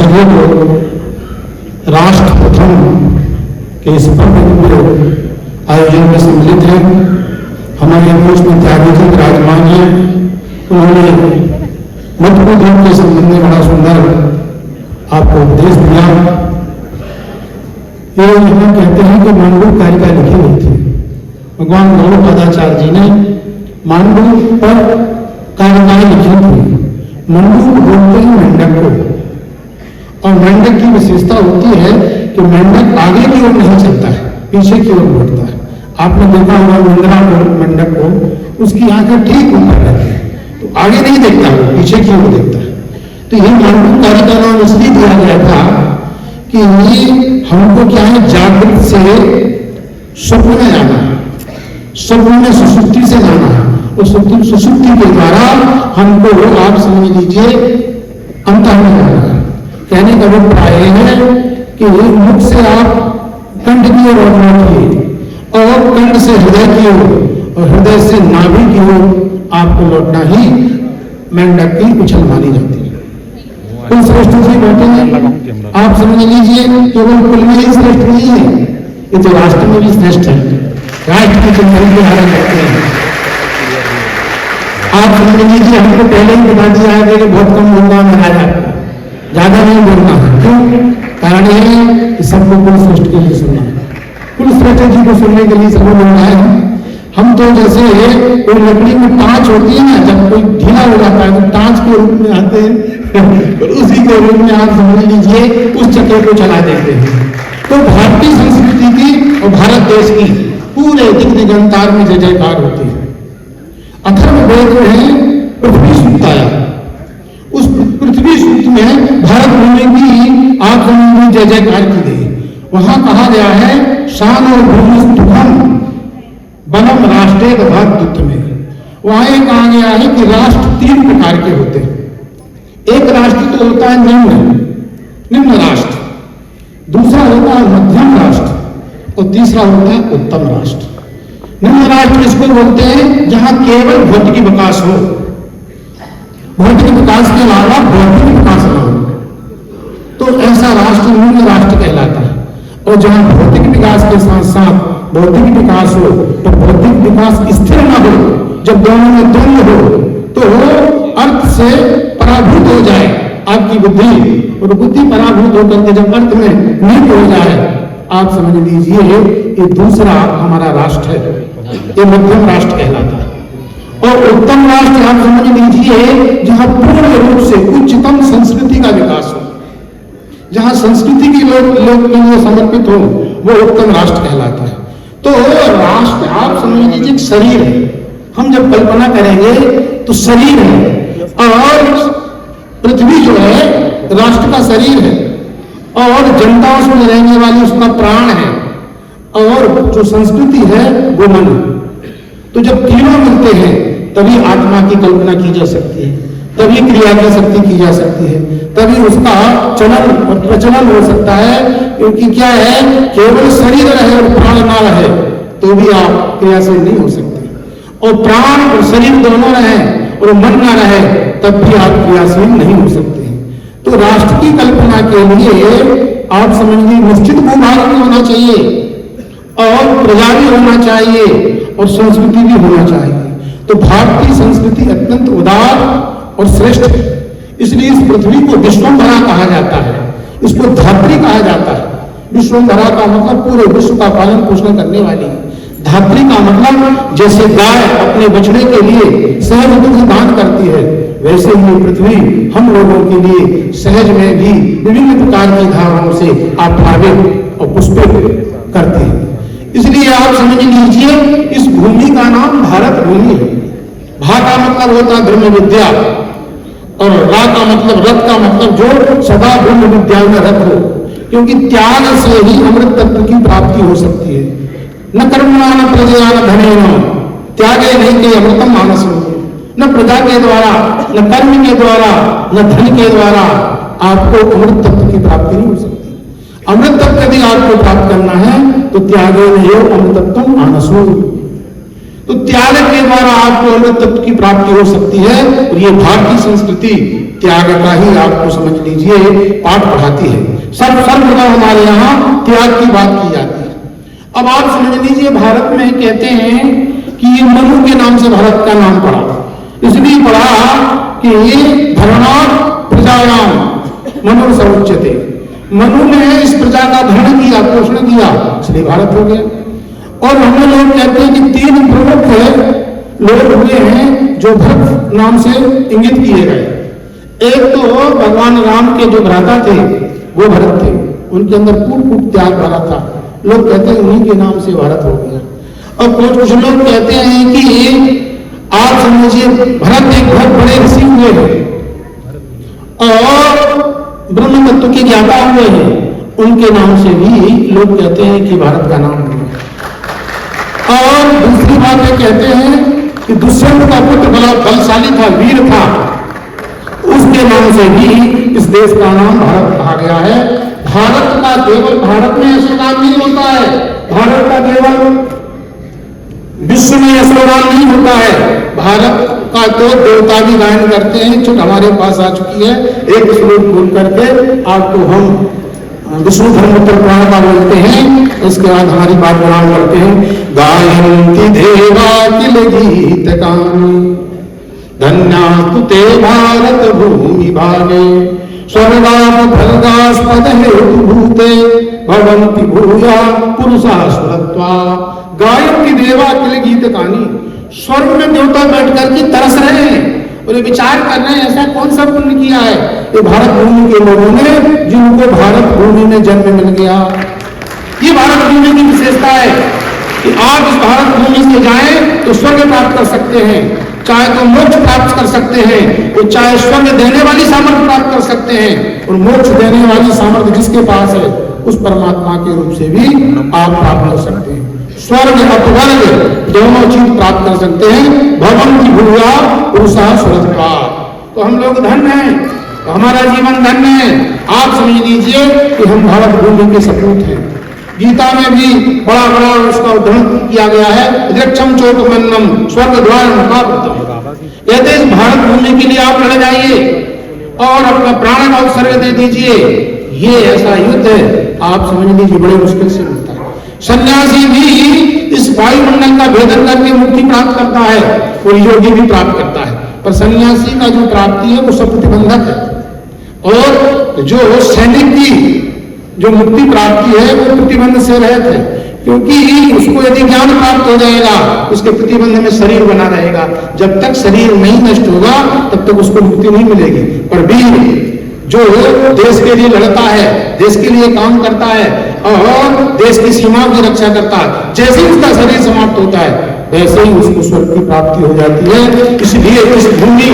सभी लोग राष्ट्र प्रथम के इस भव्य आयोजन में सम्मिलित हैं। हमारे देश में त्यागी जी विराजमान हैं। उन्होंने मध्य धर्म के संबंध में बड़ा सुंदर आपको उपदेश दिया। ये यहाँ कहते हैं कि मांडू कारिका लिखी हुई थी। भगवान गौड़पादाचार्य जी ने मांडू पर कारिकाएं लिखी थी। मंडूक बोलते हैं मेंढक को, और मेंढक की विशेषता होती है कि मेंढक आगे की ओर नहीं चलता है, पीछे की ओर बढ़ता है। आपने देखा होगा मेंढरा को, मेंढक को, उसकी आंखें ठीक ऊपर रहती है, तो आगे नहीं देखता है, पीछे की ओर देखता है। तो ये मांडू कारिका नाम इसलिए दिया गया था कि ये हमको क्या है, जागृत से स्वप्न में जाना है, स्वप्न में सुषुप्ति से जाना है। उस सुषुप्ति के द्वारा हमको, आप समझ लीजिए, अंतर में जाना है। कहने का अभिप्राय है कि मुख से आप कंठ की ओर लौटना चाहिए, और कंठ से हृदय की ओर, और हृदय से नाभि की ओर आपको लौटना ही मेंढक की उछल मानी जाती है। कुल श्रेष्ठ से बैठे हैं, आप समझ लीजिए, केवल कुल में ही श्रेष्ठ नहीं है, ये तो राष्ट्र में भी श्रेष्ठ है। राष्ट्र की चिंतन के धारण करते हैं। आप समझ लीजिए, हमको पहले ही बता दिया है कि बहुत कम बोलना है, राजा ज्यादा नहीं बोलना है। क्यों? कारण यह है कि सबको कुल श्रेष्ठ के लिए सुनना है, कुल श्रेष्ठ जी को सुनने के लिए सबको बोलना है। हम तो जैसे कोई लकड़ी में टाँच होती है ना, जब कोई ढीला हो जाता है तो टाँच के रूप में आते हैं, तो उसी के रूप में आप समझ लीजिए उस चक्के को चला देते हैं। तो भारतीय संस्कृति की और भारत देश की पूरे दिग्दिगंतार में जय जयकार होती है। अथर्ववेद में पृथ्वी सूक्त आया, उस पृथ्वी सूक्त में भारत भूमि की आप समझ जय जयकार की गई। वहां कहा गया है, शान और भूमिस्थुखम बनम राष्ट्रे तथाद्युत में। वहां ये कहा गया है कि राष्ट्र तीन प्रकार के होते हैं। एक राष्ट्र तो होता है निम्न राष्ट्र, दूसरा होता है मध्यम राष्ट्र, और तीसरा होता है उत्तम राष्ट्र। निम्न राष्ट्र इसको बोलते हैं जहां केवल भौतिक विकास हो, भौतिक विकास के अलावा भौतिक विकास न हो, तो ऐसा राष्ट्र निम्न राष्ट्र कहलाता है। और जहां भौतिक विकास के साथ साथ भौतिक विकास हो, तो भौतिक विकास स्थिर न हो, जब दोनों में द्वंद्व हो, तो अर्थ से पराभूत हो जाए आपकी बुद्धि, और बुद्धि पराभूत होकर के जब अर्थ में नीत हो जाए, आप समझ लीजिए ये दूसरा हमारा राष्ट्र है, ये मध्यम राष्ट्र कहलाता है। और उत्तम राष्ट्र आप समझ लीजिए जहां पूर्ण रूप से उच्चतम संस्कृति का विकास हो, जहां संस्कृति की लोग के लिए समर्पित हो, वो उत्तम राष्ट्र कहलाता है। तो राष्ट्र आप समझ लीजिए शरीर है, हम जब कल्पना करेंगे तो शरीर है, और पृथ्वी जो है राष्ट्र का शरीर है, और जनता उसमें रहने वाली उसका प्राण है, और जो संस्कृति है वो मन। तो जब तीनों मिलते हैं तभी आत्मा की कल्पना की जा सकती है, तभी क्रिया की शक्ति की जा सकती है, तभी उसका चलन और प्रचलन हो सकता है। क्योंकि क्या है, केवल शरीर रहे और प्राण ना रहे तो भी आप क्रियाशील नहीं हो सकते, और प्राण और शरीर दोनों रहे और मन ना रहे तब भी आप क्रियाशील नहीं हो सकते। तो राष्ट्र की कल्पना के लिए आप समझिए निश्चित भूभाग भी होना चाहिए, और प्रजा भी होना चाहिए, और संस्कृति भी होना चाहिए। तो भारतीय संस्कृति अत्यंत उदार और श्रेष्ठ है, इसलिए इस पृथ्वी को विश्वंभरा कहा जाता है, इसको धात्री कहा जाता है। विश्वंभरा का मतलब पूरे विश्व का पालन पोषण करने वाली। धात्री का मतलब जैसे गाय अपने बछड़े के लिए सहज दुग्ध दान करती है, वैसे ही पृथ्वी हम लोगों के लिए सहज में भी विभिन्न प्रकार की धाराओं से आप्लावित और पुष्पित करती है। इसलिए आप समझ लीजिए इस भूमि का नाम भारत भूमि है। भा का मतलब होता है ब्रह्म विद्या, और रा का मतलब रथ का मतलब जो सदा ब्रह्म विद्या में रथ हो, क्योंकि त्याग से ही अमृत तत्व की प्राप्ति हो सकती है। न कर्मणा न प्रजया न धनेन त्यागे नहीं के अमृतम मानस, न प्रजा के द्वारा, न कर्म के द्वारा, न धन के द्वारा आपको अमृत तत्व की प्राप्ति नहीं हो सकती। अमृत तत्व यदि आपको प्राप्त करना है तो त्यागे नहीं अमृतत्वम मानसो, तो त्याग के द्वारा आपको अमृत तत्व की प्राप्ति हो सकती है। और ये भारतीय संस्कृति त्याग का ही आपको समझ लीजिए पाठ पढ़ाती है। सर्वप्रथम हमारे यहाँ त्याग की बात की जाती है। अब आप समझ लीजिए भारत में कहते हैं कि ये मनु के नाम से भारत का नाम पड़ा, इसलिए पड़ा कि धर्मा प्रजायाम मनु सर्वोच्चते, मनु ने इस प्रजा का धरण किया, पोषण किया, इसलिए भारत हो गया। और हम लोग कहते हैं कि तीन प्रमुख लोग हुए हैं जो भरत नाम से इंगित किए गए। एक तो भगवान राम के जो भ्राता थे वो भरत थे, उनके अंदर पूर्ण त्याग भरा था, लोग कहते हैं उन्हीं के नाम से भारत हो गया। और कुछ लोग कहते हैं कि आप समझिए भरत एक बहुत बड़े ऋषि हुए हैं और ब्रह्म तत्व के ज्ञाता हुए हैं, उनके नाम से भी लोग कहते हैं कि भारत का नाम है। और दूसरी बात ये कहते हैं कि दुष्यंत का पुत्र बड़ा बलशाली था, वीर था, उसके नाम से भी इस देश का नाम भारत कहा गया है। भारत का केवल भारत में ऐसा नाम नहीं होता है, भारत का केवल विश्व में ऐसा नाम नहीं होता है। भारत का तो देवता भी गायन करते हैं, जो हमारे पास आ चुकी है, एक श्लोक बोल करके आपको हम विष्णु धर्मोत्तर पुराण का बोलते हैं। इसके बाद हमारी बात प्रणाम करते हैं। गायन्ति देवा किल गीत गाने, धन्या तुते भारत भूमि भागे, स्वर्गाप भर्गास्पद हेतु भूते, भवन्ति भूया पुरुषा सुरत्वा। गायन्ति देवा किल गीत गानी, स्वर्ग में देवता बैठ करके तरस रहे हैं और ये विचार कर रहे हैं ऐसा कौन सा पुण्य किया है ये भारत भूमि के लोगों ने, जिनको भारत भूमि में जन्म मिल गया। ये भारत भूमि की विशेषता है कि आप इस भारत भूमि से जाएं तो स्वर्ग प्राप्त कर सकते हैं, चाहे तो मोक्ष प्राप्त कर सकते हैं, और चाहे स्वर्ग देने वाली सामर्थ्य प्राप्त कर सकते हैं। और मोक्ष देने वाली सामर्थ्य जिसके पास है उस परमात्मा के रूप से भी आप प्राप्त कर सकते हैं। स्वर्ग अपवर्ग दोनों चीज प्राप्त कर सकते हैं। भवन की भूया पुरुषा सुरत्वा। तो हम लोग धन्य हैं, तो हमारा जीवन धन्य है। आप समझ लीजिए कि हम भारत भूमि के सपूत हैं। गीता में भी बड़ा बड़ा उसका उद्धरण किया गया है। दृक्षम चोटमन्नम स्वर्ग द्वार कहते इस भारत भूमि के लिए आप लड़ जाइए और अपना प्राण का उत्सर्ग दे दीजिए। ये ऐसा युद्ध है, आप समझ लीजिए बड़े मुश्किल से मिलता है। सन्यासी भी इस वायुमंडल का भेदन करके मुक्ति प्राप्त करता है और योगी भी प्राप्त करता है, पर सन्यासी का जो प्राप्ति है वो सब प्रतिबंधक है। और जो सैनिक की जो मुक्ति प्राप्ति है वो प्रतिबंध से रहित है, क्योंकि उसको यदि ज्ञान प्राप्त हो जाएगा उसके प्रतिबंध में शरीर बना रहेगा। जब तक शरीर नहीं नष्ट होगा तब तक उसको मुक्ति नहीं मिलेगी। पर वीर जो देश के लिए लड़ता है, देश के लिए काम करता है और देश की सीमाओं की रक्षा करता है, जैसे ही उसका शरीर समाप्त होता है वैसे ही उसको स्वर्ग की प्राप्ति हो जाती है। इसलिए इस भूमि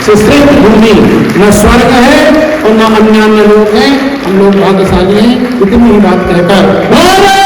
से श्रेष्ठ भूमि न स्वर्ग है और न अन्य लोग हैं। हम लोग भाग्यशाली हैं। इतनी ही बात कहकर